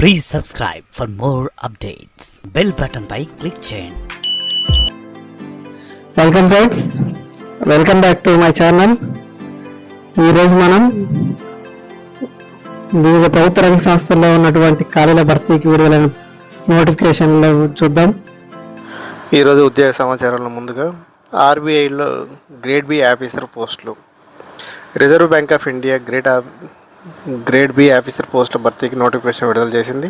Please subscribe for more updates. Bell button పై click చేయండి. Welcome friends, welcome back to my channel. ఈరోజు మనం వివిధ ప్రభుత్వ రంగ సంస్థల్లో ఉన్నటువంటి ఖాళీల భర్తీకి విడుదలైన నోటిఫికేషన్లు చూద్దాం. ఈరోజు ఉద్యోగ సమాచారంలో ముందుగా ఆర్బీఐలో గ్రేడ్ బి ఆఫీసర్ పోస్టులు, Reserve Bank of India grade B officer పోస్టుల భర్తీకి నోటిఫికేషన్ విడుదల చేసింది.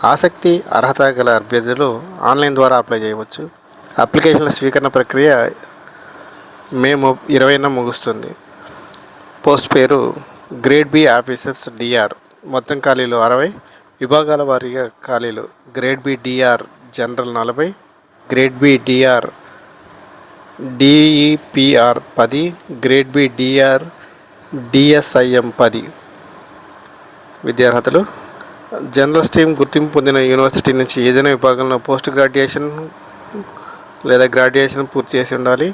ఆసక్తి అర్హత గల అభ్యర్థులు ఆన్లైన్ ద్వారా అప్లై చేయవచ్చు. అప్లికేషన్ల స్వీకరణ ప్రక్రియ మే 20న ముగుస్తుంది. పోస్ట్ పేరు గ్రేడ్ బి ఆఫీసర్స్ డిఆర్. మొత్తం ఖాళీలు 60. విభాగాల వారీగా ఖాళీలు grade B DR general 40, grade B DR DEPR 10, grade B DR DSIM 10. విద్యార్హతలు జనరల్ స్ట్రీమ్ గుర్తింపు పొందిన యూనివర్సిటీ నుంచి ఏదైనా విభాగంలో పోస్ట్ గ్రాడ్యుయేషన్ లేదా గ్రాడ్యుయేషన్ పూర్తి చేసి ఉండాలి.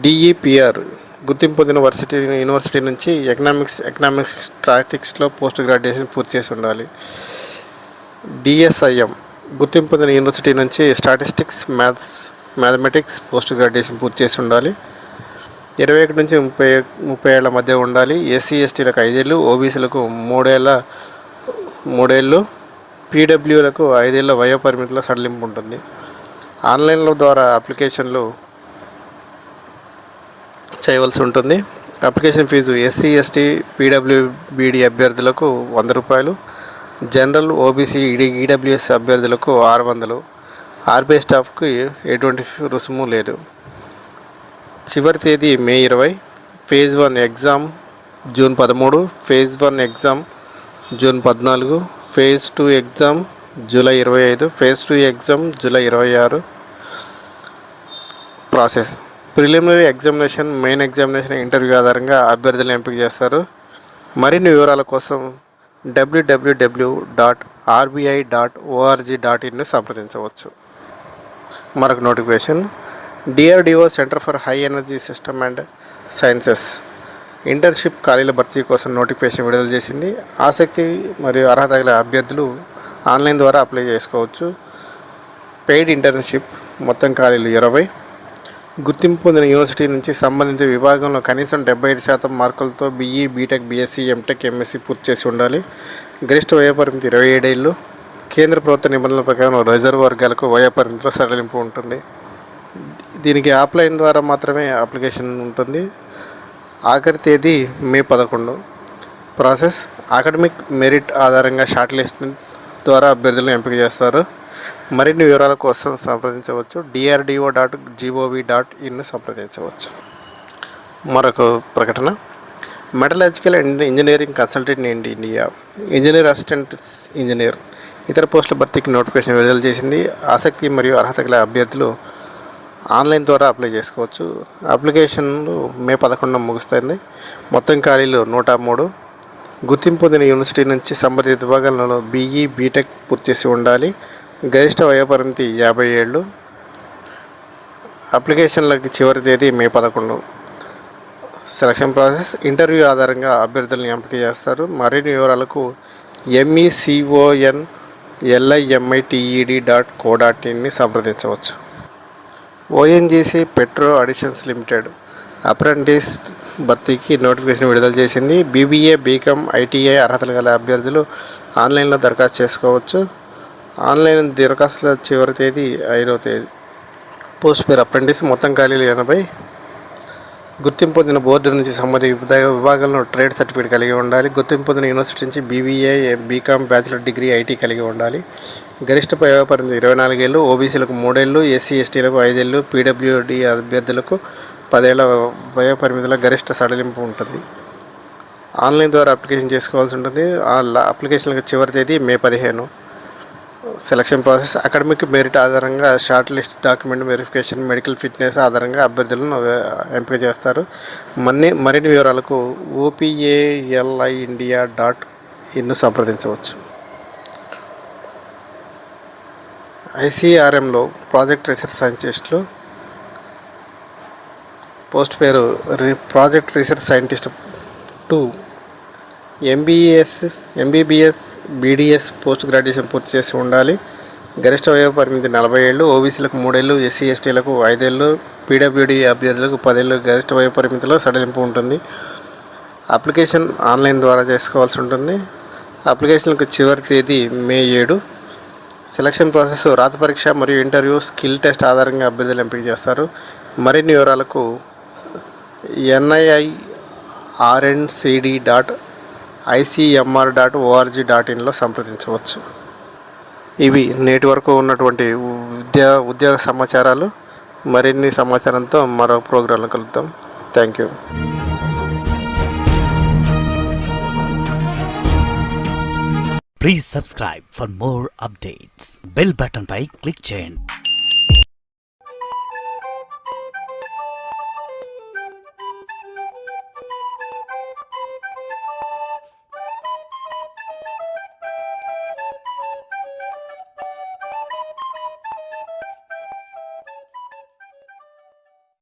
డిఈపిఆర్ గుర్తింపు పొందిన యూనివర్సిటీ నుంచి ఎకనామిక్స్ స్టాటిస్టిక్స్లో పోస్ట్ గ్రాడ్యుయేషన్ పూర్తి చేసి ఉండాలి. డిఎస్ఐఎం గుర్తింపు పొందిన యూనివర్సిటీ నుంచి స్టాటిస్టిక్స్, మ్యాథమెటిక్స్ పోస్ట్ గ్రాడ్యుయేషన్ పూర్తి చేసి ఉండాలి. 21 నుంచి 30 ఏళ్ల మధ్య ఉండాలి. ఎస్సీ ఎస్టీలకు 5 ఏళ్ళు, ఓబీసీలకు 3 ఏళ్ళు, పీడబ్ల్యూలకు 5 ఏళ్ళ వయో పరిమితిలో సడలింపు ఉంటుంది. ఆన్లైన్ల ద్వారా అప్లికేషన్లు చేయవలసి ఉంటుంది. Application fee SC ST PWBD అభ్యర్థులకు 100 రూపాయలు, జనరల్ ఓబీసీ ఈడబ్ల్యూఎస్ అభ్యర్థులకు 600. ఆర్బీఐ స్టాఫ్కు ఎటువంటి రుసుము లేదు. చివరి తేదీ మే 20. Phase 1 exam June 13, phase 1 exam June 14, phase 2 exam July 25, phase 2 exam July 26. Process preliminary examination, main examination, interview ఆధారంగా అభ్యర్థులను ఎంపిక చేస్తారు. మరిన్ని వివరాల కోసం www.rbi.org.in సంప్రదించవచ్చు. మరొక notification DRDO centre for high energy system and sciences internship ఖాళీల భర్తీ కోసం నోటిఫికేషన్ విడుదల చేసింది. ఆసక్తి మరియు అర్హత గల అభ్యర్థులు ఆన్లైన్ ద్వారా అప్లై చేసుకోవచ్చు. పెయిడ్ ఇంటర్న్షిప్ మొత్తం ఖాళీలు 20. గుర్తింపు పొందిన యూనివర్సిటీ నుంచి సంబంధిత విభాగంలో కనీసం 75% మార్కులతో BE, BTech, BSc, MTech, MSc పూర్తి చేసి ఉండాలి. గరిష్ట వయోపరిమితి 27 ఏళ్ళు. కేంద్ర ప్రభుత్వ నిబంధనల ప్రకారం రిజర్వ్ వర్గాలకు వయోపరిమితిలో సడలింపు ఉంటుంది. దీనికి ఆఫ్లైన్ ద్వారా మాత్రమే అప్లికేషన్ ఉంటుంది. ఆఖరి తేదీ మే 11. ప్రాసెస్ అకాడమిక్ మెరిట్ ఆధారంగా షార్ట్ లిస్ట్ ద్వారా అభ్యర్థులను ఎంపిక చేస్తారు. మరిన్ని వివరాల కోసం సంప్రదించవచ్చు. drdo.gov.in సంప్రదించవచ్చు. మరొక ప్రకటన metallurgical and engineering consultant in India engineer assistant engineer ఇతర పోస్టుల భర్తీకి నోటిఫికేషన్ విడుదల చేసింది. ఆసక్తి మరియు అర్హత గల అభ్యర్థులు ఆన్లైన్ ద్వారా అప్లై చేసుకోవచ్చు. అప్లికేషన్లు మే 11న ముగుస్తుంది. మొత్తం ఖాళీలు 103. గుర్తింపు పొందిన యూనివర్సిటీ నుంచి సంబంధిత విభాగాలలో బీఈ, బీటెక్ పూర్తి చేసి ఉండాలి. గరిష్ట వయోపరిమితి 50 ఏళ్ళు. అప్లికేషన్లకి చివరి తేదీ మే 11. సెలక్షన్ ప్రాసెస్ ఇంటర్వ్యూ ఆధారంగా అభ్యర్థులను ఎంపిక చేస్తారు. మరిన్ని వివరాలకు meconlimitted.co.in సంప్రదించవచ్చు. ONGC petro additions limited apprentice భర్తీకి నోటిఫికేషన్ విడుదల చేసింది. బీబీఏ, బీకామ్, ఐటీఐ అర్హతలు గల అభ్యర్థులు ఆన్లైన్లో దరఖాస్తు చేసుకోవచ్చు. ఆన్లైన్ దరఖాస్తుల చివరి తేదీ 5వ తేదీ. పోస్ట్ పేరు అప్రెంటిస్. మొత్తం ఖాళీలు 80. గుర్తింపు పొందిన బోర్డు నుంచి సంబంధిత విభాగంలో ట్రేడ్ సర్టిఫికేట్ కలిగి ఉండాలి. గుర్తింపు పొందిన యూనివర్సిటీ నుంచి BBA, BCom, bachelor degree, IT కలిగి ఉండాలి. గరిష్ట వయోపరిమితి 24 ఏళ్ళు. ఓబీసీలకు 3 ఏళ్ళు, ఎస్సీ ఎస్టీలకు 5 ఏళ్ళు, పీడబ్ల్యూడీ అభ్యర్థులకు 10 ఏళ్ల వయోపరిమితిలో గరిష్ట సడలింపు ఉంటుంది. ఆన్లైన్ ద్వారా అప్లికేషన్ చేసుకోవాల్సి ఉంటుంది. అప్లికేషన్లకు చివరి తేదీ మే 15. సెలక్షన్ ప్రాసెస్ అకాడమిక్ మెరిట్ ఆధారంగా short list, document verification, medical fitness ఆధారంగా అభ్యర్థులను ఎంపిక చేస్తారు. మరిన్ని వివరాలకు opaliindia.in సంప్రదించవచ్చు. ఐసీఆర్ఎంలో ప్రాజెక్ట్ రీసెర్చ్ సైంటిస్టులు పోస్ట్ పేరు project research scientist 2 MBBS BDS post graduation పూర్తి చేసి ఉండాలి. గరిష్ట వయో పరిమితి 40 ఏళ్ళు, ఓబీసీలకు 3 ఏళ్ళు, ఎస్సీ ఎస్టీలకు 5 ఏళ్ళు, పీడబ్ల్యూడీ అభ్యర్థులకు 10 ఏళ్ళు గరిష్ట వయో పరిమితిలో సడలింపు ఉంటుంది. అప్లికేషన్ ఆన్లైన్ ద్వారా చేసుకోవాల్సి ఉంటుంది. అప్లికేషన్లకు చివరి తేదీ May 7. సెలక్షన్ ప్రాసెస్ రాత పరీక్ష మరియు ఇంటర్వ్యూ, స్కిల్ టెస్ట్ ఆధారంగా అభ్యర్థులు ఎంపిక చేస్తారు. మరిన్ని వివరాలకు niirncd.icmr.org.in సంప్రదించవచ్చు. ఇవి నేటి వరకు ఉన్నటువంటి ఉద్యోగ సమాచారాలు. మరిన్ని సమాచారంతో మరో ప్రోగ్రాంలో కలుద్దాం. Thank you. Please subscribe for more updates. Bell button పై click చేయండి.